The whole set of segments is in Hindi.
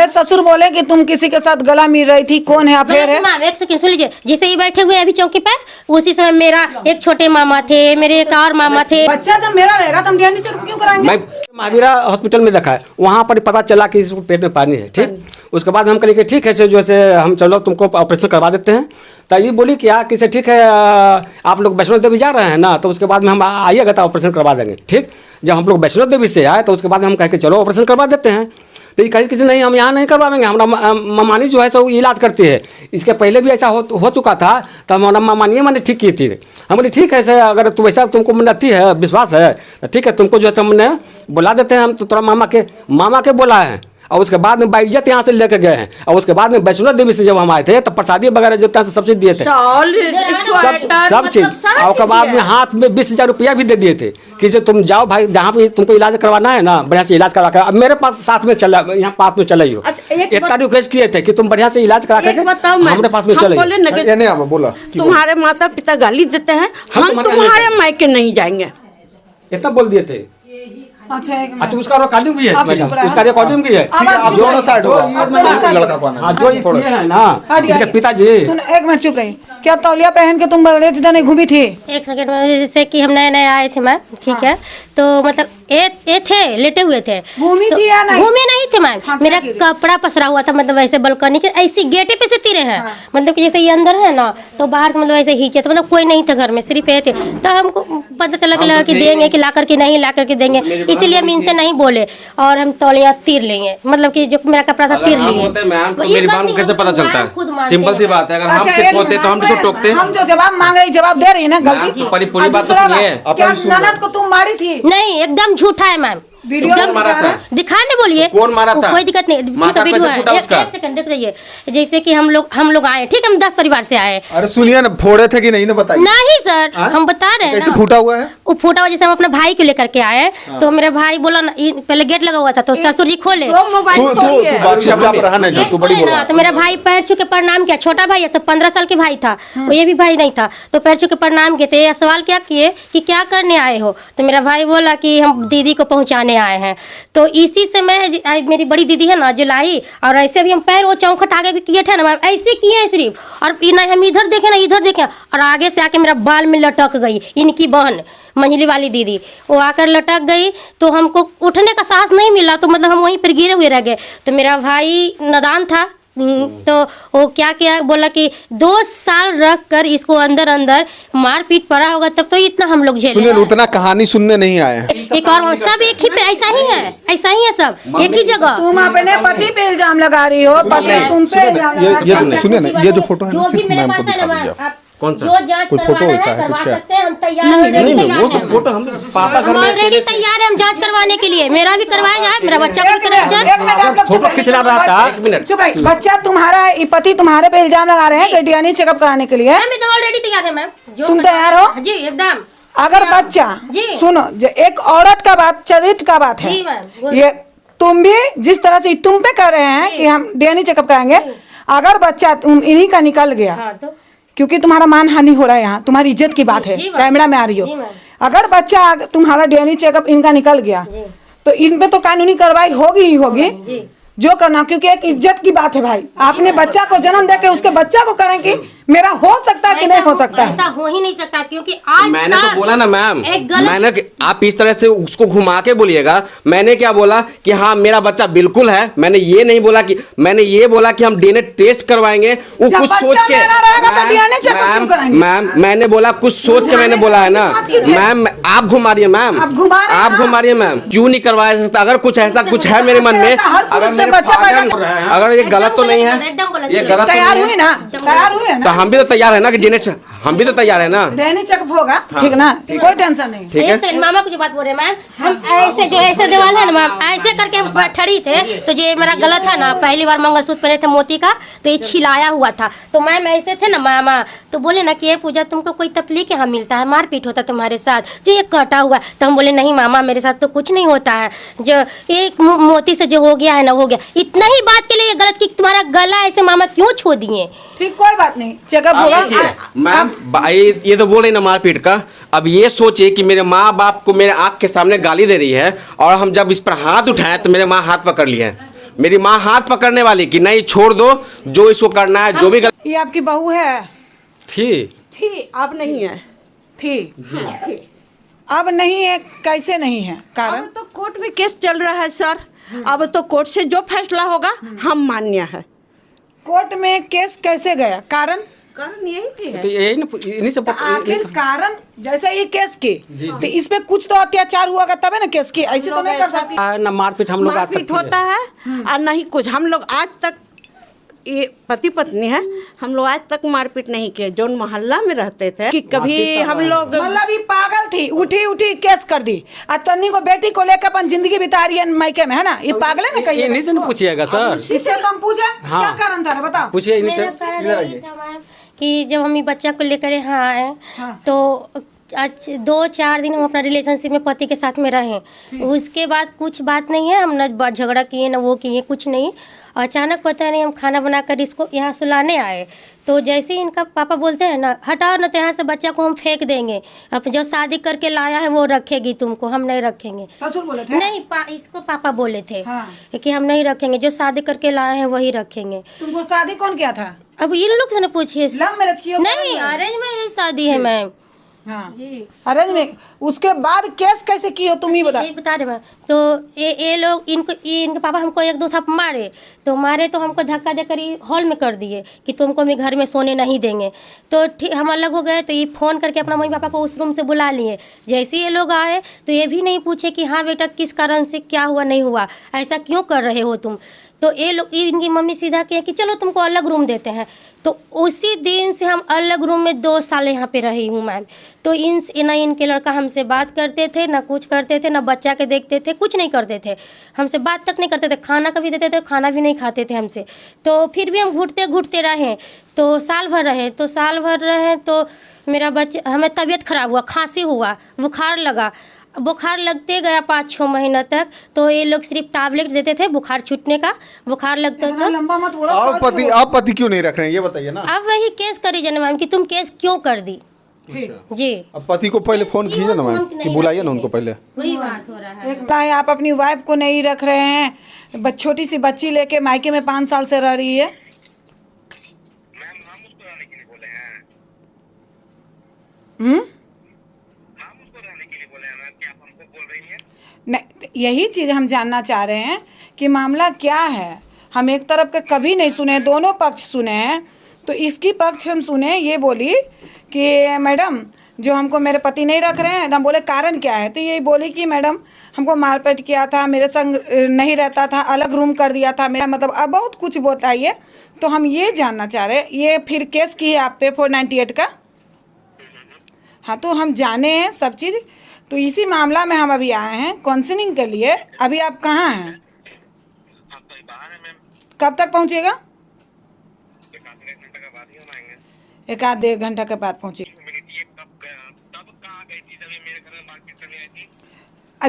तुम्हारे ससुर बोले कि तुम किसी के साथ गला मिल रही थी, कौन है अफेयर है? मैम एक सेकंड सुन लीजिए, जैसे ये बैठे हुए अभी चौकी पर, उसी समय मेरा एक छोटे मामा थे, मेरे एक और मामा थे। बच्चा जब मेरा रहेगा तो हम डीएनए चेकअप क्यों कराएंगे? मैं महावीरा हॉस्पिटल में देखा है, वहाँ पर पता चला कि इसको पेट में पानी है। ठीक, उसके बाद हम कहे कि ठीक है जो से हम चलो तुमको ऑपरेशन करवा देते हैं। तो ये बोली कि यार किसे ठीक है आप लोग वैष्णो देवी जा रहे हैं ना, तो उसके बाद में हम आइएगा तो ऑपरेशन करवा देंगे। ठीक, जब हम लोग वैष्णो देवी से आए तो उसके बाद हम कहे कि चलो ऑपरेशन करवा देते हैं। तो ये कहे किसी नहीं, हम यहाँ नहीं करवाएंगे, हमारा मामानी जो है सो इलाज करती है। इसके पहले भी ऐसा हो चुका था, तो हमारा मामानी मैंने ठीक की थी। हम बोले ठीक है सर, अगर तू ऐसा तुमको मनती है, विश्वास है तो ठीक है, तुमको जो है हमने बुला देते हैं। हम तो थोड़ा मामा के बोला है, और उसके बाद में बाइज्जत यहाँ से लेके गए हैं। और उसके बाद में वैष्णो देवी से जब हम आए थे तो प्रसादी वगैरह जो था सब चीज दिए थे, सब चीज। और उसके बाद में हाथ में 20,000 रुपया भी दे दिए थे कि जो तुम जाओ भाई, जहाँ पे तुमको इलाज करवाना है ना, बढ़िया से इलाज करवा कर। अब मेरे पास साथ में चला, यहाँ पास में चले हो। इतना रिक्वेस्ट किए थे कि तुम बढ़िया से इलाज करा के हमारे पास में चले। बोला तुम्हारे माता पिता गाली देते हैं, हम तुम्हारे मायके नहीं जाएंगे, इतना बोल दिए थे। अच्छा उसका रिकॉर्डिंग भी है, उसका रिकॉर्डिंग भी है। दोनों साइड लड़का जो ये है ना इसके पिताजी। सुन एक मिनट चुप रही, क्या तौलिया पहन के तुम बंगलादेश जाने घूमी थी? एक सेकंड में, जैसे कि हम नए नए आए थे मैम, ठीक है, तो मतलब ये थे लेटे हुए थे, घूमी थी या नहीं? घूमे नहीं थे मैम, मेरा कपड़ा पसरा हुआ था, मतलब ऐसे बालकनी के ऐसी गेटे पे से तीरे हैं। मतलब कि जैसे ये अंदर है ना, तो बाहर मतलब ऐसे हीचे, तो मतलब कोई नहीं था घर में, सिर्फ ये थे। तो हमको पता चला कि देंगे कि ला करके नहीं ला करके देंगे, इसीलिए हम इनसे नहीं बोले और हम तौलिया तीर लेंगे, मतलब कि जो मेरा कपड़ा था तीर लिए। मेरी बात को कैसे पता चलता है? सिंपल सी बात है, अगर हम सिर्फ होते तो हम भी टोकते। हम जो जवाब मांग रहे जवाब दे रही है ना, गलती पूरी बात तो सुनिए। क्या ननद को तुम मारी थी? नहीं, एकदम झूठा है मैम, वीडियो मारा था, दिखाने बोलिए कौन मारा था? कोई दिक्कत नहीं, वीडियो है। एक सेकंड रुक जाइए, जैसे कि हम लोग आए, ठीक, हम 10 परिवार से आए। अरे सुनिए ना, फोड़े थे कि नहीं ना बताइए। नहीं सर, हम बता रहे हैं। कैसे फूटा हुआ है? वो फूटा हुआ, जैसे हम अपने भाई को लेकर के आए, तो मेरा भाई बोला ना, पहले गेट लगा हुआ था, तो ससुर जी खोले, तो मेरा भाई पैर छू के प्रणाम किया। छोटा भाई ऐसा 15 साल के भाई था, वो ये भी भाई नहीं था, तो पैर छू के प्रणाम किए थे। सवाल क्या किए कि क्या करने आए हो, तो मेरा भाई बोला कि हम दीदी को पहुंचाने आए हैं। तो इसी समय मेरी बड़ी दीदी है ना जो लाई, और ऐसे भी हम पैर वो चौखट आगे भी किए थे ना, ऐसे किए हैं सिर्फ, और ना हम इधर देखे ना इधर देखे, और आगे से आके मेरा बाल में लटक गई इनकी बहन मंझली वाली दीदी, वो आकर लटक गई। तो हमको उठने का साहस नहीं मिला, तो मतलब हम वहीं पर गिरे हुए रह गए। तो मेरा भाई नादान था, तो वो क्या बोला कि 2 साल रख कर इसको अंदर मारपीट पड़ा होगा, तब तो इतना हम लोग झेले। सुनिए, उतना कहानी सुनने नहीं आए। एक और सब एक ही पे ऐसा ही है सब एक ही जगह। तुम अपने पति पे इल्जाम लगा रही हो, पति तुम पे इल्जाम लगा रही हो। ये सुनिए ना, ये जो फोटो है ना, सिर्फ मैम को दिखा दीजिए। कौन सा? जो जांच करवाना है करवा सकते हैं, हम तैयार हैं। वो तो फोटो हम पापा घर में ऑलरेडी तैयार है, हम जांच करवाने के लिए। मेरा भी करवाया जाए, मेरा बच्चा को भी कराया जाए। एक मिनट आप लोग फोटो खींचना रहा था। एक मिनट चुप रही। बच्चा तुम्हारा, पति तुम्हारे पे इल्जाम लगा रहे हैं डीएनए चेकअप कराने के लिए। मैं तो ऑलरेडी तैयार है मैम। तुम तैयार हो? जी एकदम। अगर बच्चा, सुनो, एक औरत का बात, चरित्र का बात है, ये तुम भी जिस तरह से तुम पे कर रहे हैं कि हम डीएनए चेकअप कराएंगे, अगर बच्चा इन्हीं का निकल गया, क्योंकि तुम्हारा मान हानि हो रहा है, यहाँ तुम्हारी इज्जत की बात है, कैमरा में आ रही हो, अगर बच्चा तुम्हारा डीएनए चेकअप इनका निकल गया तो इन पे तो कानूनी कार्रवाई होगी ही होगी, जो करना, क्योंकि एक इज्जत की बात है भाई। आपने बच्चा को जन्म देके उसके बच्चा को करें कि मेरा हो सकता है कि नहीं हो सकता है? ऐसा हो ही नहीं सकता, क्योंकि आज मैंने तो बोला ना मैम, मैंने आप इस तरह से उसको घुमा के बोलिएगा। मैंने क्या बोला कि हाँ मेरा बच्चा बिल्कुल है, मैंने ये नहीं बोला कि, मैंने ये बोला कि हम डीएनए टेस्ट करवाएंगे। वो कुछ सोच के मैम, मैंने बोला कुछ सोच के मैंने बोला है ना मैम। आप घुमा रही है मैम, आप घुमा रही है मैम, क्यों नहीं करवाया सकता? अगर कुछ ऐसा कुछ है मेरे मन में, अगर ये गलत तो नहीं है, ये गलत तैयार हुई ना, तैयार हुए ना, हम भी तो तैयार है ना कि डीएनए, हम भी तो तैयार है ना, डीएनए चेकअप होगा, ठीक ना, कोई टेंशन नहीं। ठीक है। मामा को जो बात बोल रहे हैं मैम, हम ऐसे दीवार है ना मैम, ऐसे करके ठड़ी थे, तो ये मेरा गलत था ना, पहली बार मंगलसूत्र पहने थे मोती का, तो ये छिलाया हुआ था, तो मैम ऐसे थे ना मामा, तो बोले ना कि ये पूजा तुमको कोई तकलीफ यहाँ मिलता है, मारपीट होता तुम्हारे साथ, जो ये कटा हुआ, तो हम बोले नहीं मामा मेरे साथ तो कुछ नहीं होता है, जो एक मोती से जो हो गया है ना हो गया। इतना ही बात के लिए ये गलत कि तुम्हारा गला ऐसे मामा क्यों छो दिए? ठीक, कोई बात नहीं, चेकअप होगा। मैम ये तो बोल रही ना मारपीट का, अब ये सोचे कि मेरे माँ बाप को मेरे आँख के सामने गाली दे रही है, और हम जब इस पर हाथ उठाए तो मेरे माँ हाथ पकड़ लिए, मेरी माँ हाथ पकड़ने वाली कि नहीं छोड़ दो, जो इसको करना है, जो भी ये आपकी बहू है? थी। अब नहीं है। थी। अब नहीं है, कैसे नहीं है? कारण अब तो कोर्ट में केस चल रहा है सर। अब तो कोर्ट से जो फैसला होगा हम मान्य है। कोर्ट में केस कैसे गया? कारण यही की है। तो यही ना इन्हीं से आखिर कारण जैसे ये केस की, तो इस पे कुछ तो अत्याचार हुआ तब है ना केस की, ऐसे तो नहीं कर सकती ना मारपीट हम लोग मारपीट होता है और नहीं कुछ। हम लोग आज तक, ये पति पत्नी है, हम लोग आज तक मारपीट नहीं किए। जो मोहल्ला में रहते थे कि कभी हम लोग मतलब ये पागल थी, उठी केस कर दी। और तन्नी को बेटी को लेकर अपन जिंदगी बिता रही है मायके में, है ना? ये पागल है ना? कहीं इन्हीं से पूछिएगा सर। इससे तो हम पूछे क्या कारण था, बताओ। पूछिए इन्हीं मेरा से। कारण यही था मैम कि जब हम ये बच्चा को लेकर यहाँ आए तो आज 2-4 दिन हम अपना रिलेशनशिप में पति के साथ में रहे। उसके बाद कुछ बात नहीं है, हम न झगड़ा किए न वो किए, कुछ नहीं। अचानक पता नहीं हम खाना बनाकर इसको यहाँ सुलाने आए तो जैसे ही इनका पापा बोलते हैं ना, हटाओ न तो यहाँ से बच्चा को हम फेंक देंगे, अब जो शादी करके लाया है वो रखेगी तुमको, हम नहीं रखेंगे। ससुर बोले थे? नहीं, इसको पापा बोले थे हाँ। कि हम नहीं रखेंगे, जो शादी करके लाए हैं वही रखेंगे। तुमको शादी कौन किया था? अब इन लोग से न पूछिए। लव मैरिज की? नहीं, अरेंज मैरिज शादी है मैम। हाँ जी। अरेंज में। उसके बाद केस कैसे की हो तुम ही बता। यही बता रहे मैं। तो ये लोग इनके पापा हमको 1-2 थप मारे तो हमको धक्का देकर हॉल में कर दिए कि तुमको भी घर में सोने नहीं देंगे। तो ठीक हम अलग हो गए। तो ये फ़ोन करके अपना मम्मी पापा को उस रूम से बुला लिए। जैसे ये लोग आए तो ये भी नहीं पूछे कि हाँ बेटा किस कारण से क्या हुआ नहीं हुआ, ऐसा क्यों कर रहे हो तुम। तो ये लोग, इनकी मम्मी सीधा किया कि चलो तुमको अलग रूम देते हैं। तो उसी दिन से हम अलग रूम में 2 साल यहाँ पे रही हूँ मैम। तो ना इनके लड़का हमसे बात करते थे, ना कुछ करते थे, ना बच्चा के देखते थे, कुछ नहीं करते थे, हमसे बात तक नहीं करते थे। खाना कभी देते थे, खाना भी नहीं खाते थे हमसे। तो फिर भी हम घुटते रहे। तो साल भर रहे तो मेरा बच्चा, हमें तबीयत खराब हुआ, खांसी हुआ, बुखार लगा। बुखार लगते गया 5-6 महीना तक। तो ये लोग सिर्फ टैबलेट देते थे बुखार छूटने का, बुखार लगता था। लंबा मत बोलो। आप पति क्यों नहीं रख रहे हैं ये बताइए ना। अब वही केस करी जाने मैम कि तुम केस क्यों कर दी। जी, अब पति को पहले फोन कीजिए ना मैम, कि बुलाइए ना उनको पहले। वही बात हो रहा है। बताएं, आप अपनी वाइफ को नहीं रख रहे हैं, छोटी सी बच्ची लेके मायके में 5 साल से रह रही है। मैम हम उसको रहने के लिए बोले हैं। हम उसको रहने के लिए बोले हैं मैम, क्या आप हमको बोल रही हैं? नहीं, यही चीज़ हम जानना चाह रहे हैं कि मामला क्या है। हम एक तरफ के कभी नहीं सुने, दोनों पक्ष सुने हैं। तो इसकी पक्ष हम सुने, ये बोली कि मैडम जो हमको मेरे पति नहीं रख रहे हैं। हम बोले कारण क्या है? तो यही बोली कि मैडम हमको मारपीट किया था, मेरे संग नहीं रहता था, अलग रूम कर दिया था मेरा, मतलब अब बहुत कुछ बताइए। तो हम ये जानना चाह रहे हैं, ये फिर केस की है आप पे 498 का। हाँ, तो हम जाने हैं सब चीज़। तो इसी मामला में हम अभी आए हैं काउंसलिंग के लिए। अभी आप कहाँ हैं? आप तो बाहर हैं मैम। कब तक पहुँचिएगा? 1-1.5 घंटे के बाद ही हम आएंगे। 1-1.5 घंटा के बाद पहुँचिए। मिली थी ये तब कहाँ गई थी जब ये मेरे घर में मार्केट करने आई थी?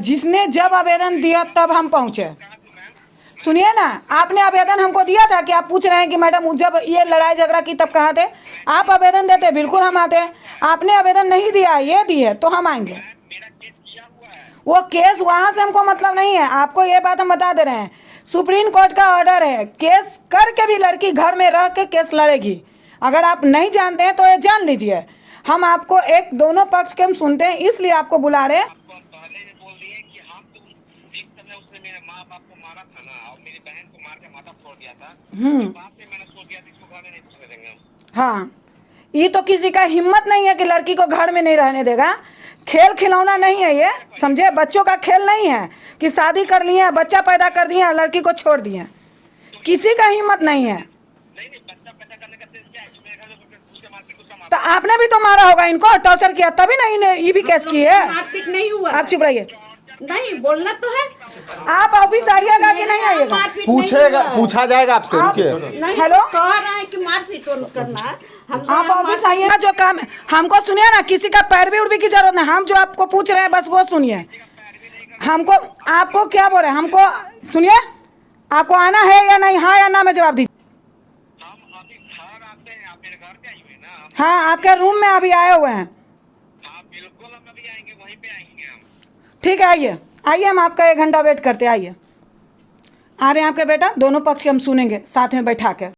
जिसने जब आवेदन दिया तब हम पहुँचे। सुनिए ना, आपने आवेदन हमको दिया था कि आप पूछ रहे हैं कि मैडम जब ये लड़ाई झगड़ा की तब कहाँ थे? आप आवेदन देते बिल्कुल हम आते। आपने आवेदन नहीं दिया, ये दिए तो हम आएंगे। मेरा केस किया हुआ है। वो केस वहाँ से हमको मतलब नहीं है। आपको ये बात हम बता दे रहे हैं, सुप्रीम कोर्ट का ऑर्डर है, केस करके भी लड़की घर में रह के केस लड़ेगी। अगर आप नहीं जानते हैं तो ये जान लीजिए। हम आपको दोनों पक्ष के हम सुनते हैं, इसलिए आपको बुला रहे हैं। पहले ही बोल दिए कि हम तो एक समय उसने मेरे माँ बाप को मारा था ना, और मेरी बहन को मार के माथा फोड़ दिया था। बाद में मैंने सोच दिया इसको घर में नहीं घुसने देंगे हम। हाँ, ये तो किसी का हिम्मत नहीं है कि लड़की को घर में नहीं रहने देगा। खेल खिलौना नहीं है ये, समझे? बच्चों का खेल नहीं है कि शादी कर लिए, बच्चा पैदा कर दिए, लड़की को छोड़ दिए। किसी का हिम्मत नहीं है। नहीं बच्चा पैदा करने का सेंस क्या है? मेरे घर में उसके मारपीट उसका मार। तो आपने भी तो मारा होगा इनको, टॉर्चर किया, तभी ना इन्हें ये भी केस की है। मारपीट नहीं हुआ। आप चुप रहिए। नहीं बोलना तो है। आप ऑफिस आइएगा कि नहीं आइएगा? मारपीट नहीं पूछेगा, हुआ। पूछा जाएगा आपसे, रुकिए। नहीं, हेलो? कह रहे हैं कि मारपीट करना है। आप ऑफिस आइएगा, जो काम है हमको सुनिए ना। किसी का पैरवी उड़वी की जरूरत नहीं, हम जो आपको पूछ रहे हैं बस वो सुनिए। हमको आपको क्या बोल रहे हैं, हमको सुनिए। आपको आना है या नहीं? हाँ या ना में जवाब दीजिए। हम अभी घर आते हैं, आप मेरे घर पे आई हुए ना? हाँ, आपके रूम में अभी आए हुए हैं। हाँ बिल्कुल, हम अभी आएंगे, वहीं पे आएंगे हम। ठीक है, आइए आइए, हम आपका 1 घंटा वेट करते हैं। आइए आ रहे हैं आपके बेटा, दोनों पक्ष के हम सुनेंगे साथ में बैठा के।